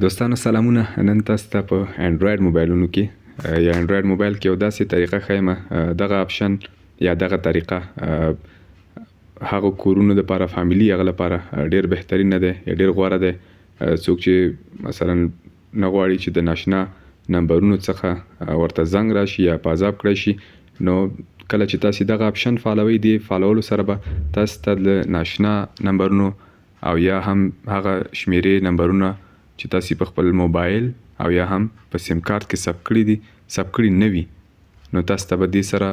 دوستانو سلامونه. نن تاسو ته په انډراید موبایلونو کې یا انډراید موبایل کې یو داسې طریقه ښیم. دغه اپشن یا دغه طریقه هغه کورونو لپاره، فامیلی هغه لپاره ډیر بهترین دی یا ډیر غوره دی. څوک چې مثلا نه غواړي چې د ناشنا نمبرونو څخه ورته زنګ راشي یا پازاب کړی شي، نو کله چې تاسو دغه اپشن فالوئ، دی فالولو سره به تاسو ته د ناشنا نمبرونو او یا هم هغه شمیرې نمبرونه چې تاسو په خپل موبایل او یا هم په سیم کارت کې ثبت کړي نه وي، نو تاسو ته به دې سره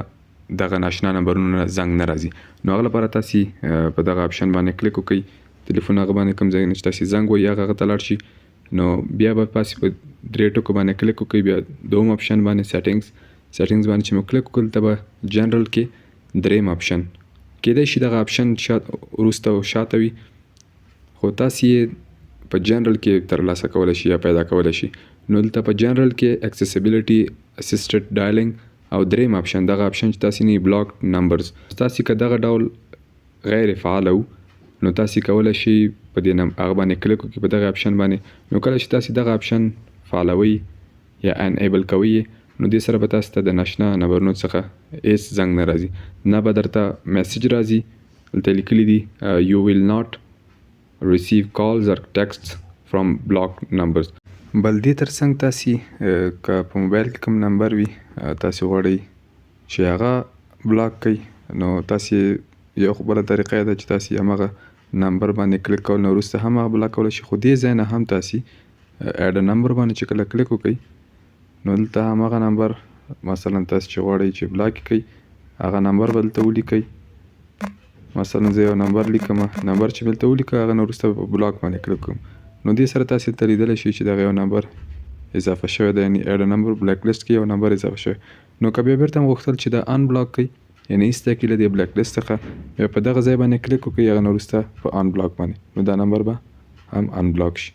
دغه ناشنا نمبرونو زنګ نه راځي. نو هغه لپاره تاسو په دغه اپشن باندې کلیک وکړئ. ټلیفون هغه باندې کوم ځای نه چې تاسو زنګ وایي هغه ته لاړ شي، نو بیا به تاسو په درې ټکو باندې کلیک وکړئ. بیا دوم اپشن باندې سیټینګز باندې چې مو کلیک وکړل، ته به جنرال کې دریم اپشن کېدای شي دغه اپشن وروسته او شاته وي، خو تاسو یې په جنرال کې ترلاسه کولی شي یا پیدا کولی شي. نو دلته په جنرال کې اکسیسیبیلیټي، اسسټډ ډایلینګ او دریم اپشن، دغه اپشن چې تاسو نه بلاک نمبرز، تاسو که دغه ډول غیر فعال وو، نو تاسو کولی شي په دې هغه باندې کلیک وکړئ په دغه اپشن باندې. نو کله چې تاسو دغه اپشن فالوئ یا انیبل کوئ، نو دې سره به تاسو ته د ناشنا نمبرونو څخه هیڅ زنګ نه راځي، نه به درته میسج راځي. دلته لیکلي دي you will not receive calls or texts from blocked numbers. بل دې ترڅنګ تاسو که په موبایل کې کوم نمبر وي تاسو غواړئ چې هغه بلاک کړئ، نو تاسو یو بله طریقه ده چې تاسو همغه نمبر باندې کلیک کول، نو وروسته هم هغه بلاک کولی شي. خو دې ځای نه هم تاسو اډ نمبر باندې چې کله کلیک وکړئ، نو دلته همغه نمبر مثلا تاسو چې غواړئ چې بلاک کړئ، هغه نمبر به دلته ولیکئ. مثلا زه یو نمبر لیکم، نمبر چې دلته ولیکه هغه نه وروسته په بلاک باندې کلیک کوم، نو دې سره تاسو ته لیدلی شي چې دغه یو نمبر اضافه شوی دی، یعنی اډ نمبر بلیک لیست کې یو نمبر اضافه شوی. نو که بیا بیرته غوښتل چې دا ان بلاک کړئ، یعنی ایسته کړئ له دې بلیک لیست څخه، بیا په دغه ځای باندې کلیک وکړئ، هغه نه وروسته په ان بلاک باندې، نو دا نمبر به هم ان بلاک شي.